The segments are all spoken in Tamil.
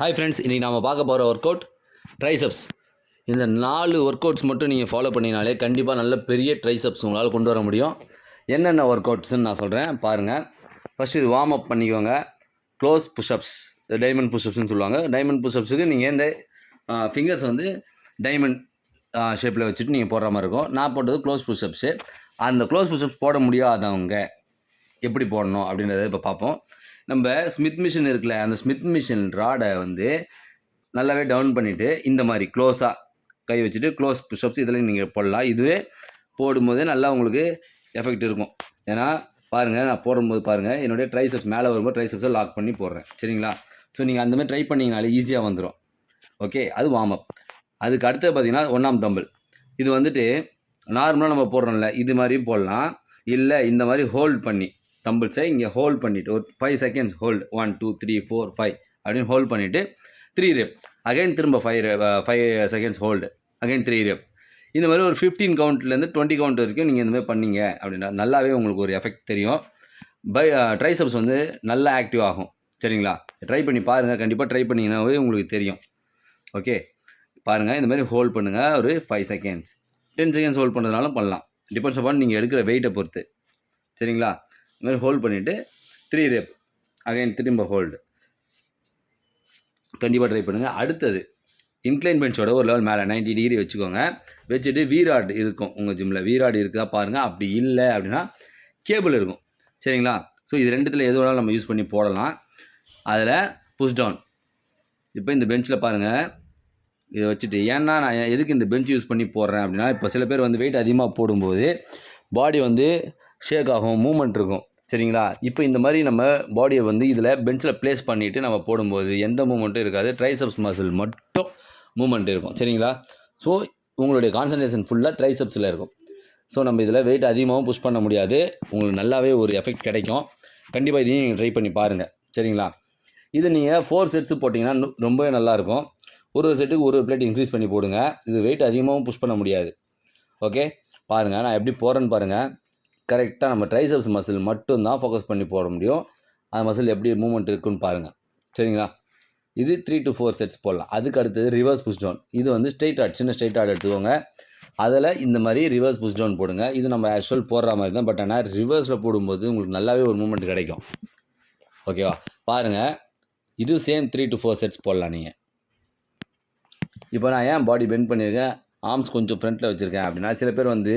ஹாய் ஃப்ரெண்ட்ஸ், இன்றைக்கி நாம் பார்க்க போகிற ஒர்க் அவுட் ட்ரைசப்ஸ். இந்த 4 ஒர்க் அவுட்ஸ் மட்டும் நீங்கள் ஃபாலோ பண்ணினாலே கண்டிப்பாக நல்ல பெரிய ட்ரைசப்ஸ் உங்களால் கொண்டு வர முடியும். என்னென்ன ஒர்க் அவுட்ஸ்ன்னு நான் சொல்கிறேன் பாருங்கள். ஃபஸ்ட்டு இது வார்ம் அப் பண்ணிக்கோங்க. க்ளோஸ் புஷ்அப்ஸ், டைமண்ட் புஷ்அப்ஸ்னு சொல்லுவாங்க. டைமண்ட் புஷ்அப்ஸுக்கு நீங்கள் இந்த ஃபிங்கர்ஸ் வந்து டைமண்ட் ஷேப்பில் வச்சுட்டு நீங்கள் போடுற மாதிரி இருக்கும். நான் போட்டது க்ளோஸ் புஷ்அப்ஸு. அந்த க்ளோஸ் புஷ்அப்ஸ் போட முடியாதவங்க எப்படி போடணும் அப்படின்றத இப்போ பார்ப்போம். நம்ம ஸ்மித் மிஷின் இருக்குல்ல, அந்த ஸ்மித் மிஷின் ராடை வந்து நல்லாவே டவுன் பண்ணிவிட்டு இந்த மாதிரி க்ளோஸாக கை வச்சுட்டு க்ளோஸ் புஷ்அப்ஸ் இதில் நீங்கள் போடலாம். இதுவே போடும்போது நல்லா உங்களுக்கு எஃபெக்ட் இருக்கும். ஏன்னா பாருங்கள், நான் போடும்போது பாருங்கள், என்னுடைய ட்ரைசப்ஸ் மேலே வரும்போது ட்ரைசப்ஸை லாக் பண்ணி போடுறேன். சரிங்களா? ஸோ நீங்கள் அந்தமாதிரி ட்ரை பண்ணிங்கனாலே ஈஸியாக வந்துடும். ஓகே, அது வார்ம் அப். அதுக்கு அடுத்து பார்த்தீங்கன்னா 1 தம்பிள். இது வந்துட்டு நார்மலாக நம்ம போடுறோம்ல, இது மாதிரியும் போடலாம். இல்லை இந்த மாதிரி ஹோல்ட் பண்ணி தம்பிள்ஸை இங்கே ஹோல்ட் பண்ணிவிட்டு ஒரு 5 செகண்ட்ஸ் ஹோல்டு, 1 2 3 4 5 அப்படின்னு ஹோல்ட் பண்ணிவிட்டு 3 ரெப், அகைன் திரும்ப 5 செகண்ட்ஸ் ஹோல்டு, அகைன் 3 ரெப். இந்த மாதிரி ஒரு 15 கவுண்ட்லேருந்து 20 கவுண்ட் வரைக்கும் நீங்கள் இந்த மாதிரி பண்ணீங்க அப்படின்னா நல்லாவே உங்களுக்கு ஒரு எஃபெக்ட் தெரியும். ட்ரைசப்ஸ் வந்து நல்லா ஆக்டிவ் ஆகும். சரிங்களா? ட்ரை பண்ணி பாருங்கள். கண்டிப்பாக ட்ரை பண்ணிங்கன்னாவே உங்களுக்கு தெரியும். ஓகே, பாருங்கள், இந்த மாதிரி ஹோல்ட் பண்ணுங்கள் ஒரு 5 செகண்ட்ஸ், 10 செகண்ட்ஸ் ஹோல்ட் பண்ணுறதுனாலும் பண்ணலாம். டிபெண்ட்ஸ் அப்பான் நீங்கள் எடுக்கிற வெயிட்டை பொறுத்து. சரிங்களா? இந்த மாதிரி ஹோல்ட் பண்ணிவிட்டு 3 ரெப், அகைன் திரும்ப ஹோல்டு. கண்டிப்பாக ட்ரை பண்ணுங்கள். அடுத்தது இன்க்ளைன் பெஞ்சோட ஒரு லெவல் மேலே 90 டிகிரி வச்சுக்கோங்க. வச்சுட்டு வீராட் இருக்கும் உங்கள் ஜிம்மில். வீராட் இருக்குதா பாருங்கள். அப்படி இல்லை அப்படின்னா கேபிள் இருக்கும். சரிங்களா? ஸோ இது ரெண்டுத்தில் எது வேணாலும் நம்ம யூஸ் பண்ணி போடலாம். அதில் புஷ் டவுன். இப்போ இந்த பெஞ்சில் பாருங்கள், இதை வச்சுட்டு ஏன்னா நான் எதுக்கு இந்த பெஞ்ச் யூஸ் பண்ணி போடுறேன் அப்படின்னா, இப்போ சில பேர் வந்து வெயிட் அதிகமாக போடும்போது பாடி வந்து ஷேக் ஆகும், மூமெண்ட் இருக்கும். சரிங்களா? இப்போ இந்த மாதிரி நம்ம பாடியை வந்து இதில் பெஞ்சில் ப்ளேஸ் பண்ணிவிட்டு நம்ம போடும்போது எந்த மூமெண்ட்டும் இருக்காது. ட்ரைசப்ஸ் மசில் மட்டும் மூமெண்ட் இருக்கும். சரிங்களா? ஸோ உங்களுடைய கான்சன்ட்ரேஷன் ஃபுல்லாக ட்ரைசப்ஸில் இருக்கும். ஸோ நம்ம இதில் வெயிட் அதிகமாகவும் புஷ் பண்ண முடியாது. உங்களுக்கு நல்லாவே ஒரு எஃபெக்ட் கிடைக்கும். கண்டிப்பாக இதையும் நீங்கள் ட்ரை பண்ணி பாருங்கள். சரிங்களா? இது நீங்கள் 4 செட்ஸு போட்டிங்கன்னா ரொம்பவே நல்லாயிருக்கும். ஒரு செட்டுக்கு ஒரு பிளேட் இன்க்ரீஸ் பண்ணி போடுங்க. இது வெயிட் அதிகமாகவும் புஷ் பண்ண முடியாது. ஓகே, பாருங்கள் நான் எப்படி போடுறேன்னு பாருங்கள். கரெக்டாக நம்ம ட்ரைசப்ஸ் மசில் மட்டும்தான் ஃபோக்கஸ் பண்ணி போட முடியும். அந்த மசில் எப்படி மூவ்மெண்ட் இருக்குன்னு பாருங்கள். சரிங்களா? இது 3 to 4 செட்ஸ் போடலாம். அதுக்கு அடுத்தது ரிவர்ஸ் புஷ் டவுன். இது வந்து ஸ்ட்ரெயிட் ஆட், சின்ன ஸ்ட்ரெயிட் ஆட் எடுத்துக்கோங்க. அதில் இந்த மாதிரி ரிவர்ஸ் புஷ் டவுன் போடுங்க. இது நம்ம ஆக்சுவல் போடுற மாதிரி தான். பட் ஆனால் ரிவர்ஸில் போடும்போது உங்களுக்கு நல்லாவே ஒரு மூவ்மெண்ட் கிடைக்கும். ஓகேவா? பாருங்கள், இது சேம் 3 to 4 செட்ஸ் போடலாம் நீங்கள். இப்போ நான் ஏன் பாடி பெண்ட் பண்ணியிருக்கேன், ஆர்ம்ஸ் கொஞ்சம் ஃப்ரண்ட்டில் வச்சுருக்கேன் அப்படின்னா, சில பேர் வந்து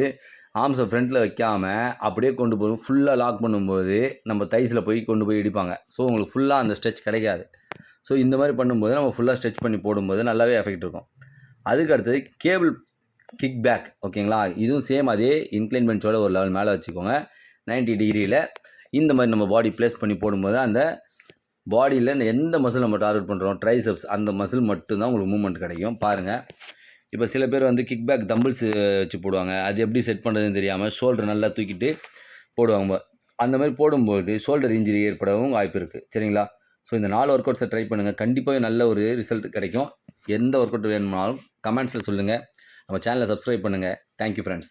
ஆர்ம்ஸை ஃப்ரண்ட்டில் வைக்காமல் அப்படியே கொண்டு போய் ஃபுல்லாக லாக் பண்ணும்போது நம்ம தைஸில் போய் கொண்டு போய் இடிப்பாங்க. ஸோ உங்களுக்கு ஃபுல்லாக அந்த ஸ்ட்ரெச் கிடைக்காது. ஸோ இந்த மாதிரி பண்ணும்போது நம்ம ஃபுல்லாக ஸ்ட்ரெச் பண்ணி போடும்போது நல்லாவே எஃபெக்ட் இருக்கும். அதுக்கு அடுத்தது கேபிள் கிக் பேக். ஓகேங்களா? இதுவும் சேம் அதே இன்க்ளைன் பெஞ்சோட ஒரு லெவல் மேலே வச்சுக்கோங்க. 90 டிகிரியில் இந்த மாதிரி நம்ம பாடி ப்ளேஸ் பண்ணி போடும்போது அந்த பாடியில் எந்த மசில் நம்ம டார்கெட் பண்ணுறோம், ட்ரைசப்ஸ், அந்த மசில் மட்டும்தான் உங்களுக்கு மூவ்மெண்ட் கிடைக்கும். பாருங்கள், இப்போ சில பேர் வந்து கிக் பேக் தம்பிள்ஸ் வச்சு போடுவாங்க. அது எப்படி செட் பண்ணுறதுன்னு தெரியாமல் ஷோல்டர் நல்லா தூக்கிட்டு போடுவாங்க. அந்த மாதிரி போடும்போது ஷோல்டர் இன்ஜுரி ஏற்படவும் வாய்ப்பு இருக்குது. சரிங்களா? ஸோ இந்த 4 ஒர்க் அவுட்ஸை ட்ரை பண்ணுங்கள். கண்டிப்பாக நல்ல ஒரு ரிசல்ட் கிடைக்கும். எந்த ஒர்க் அவுட் வேணுமானாலும் கமெண்ட்ஸில் சொல்லுங்கள். நம்ம சேனலை சப்ஸ்கிரைப் பண்ணுங்கள். Thank you friends.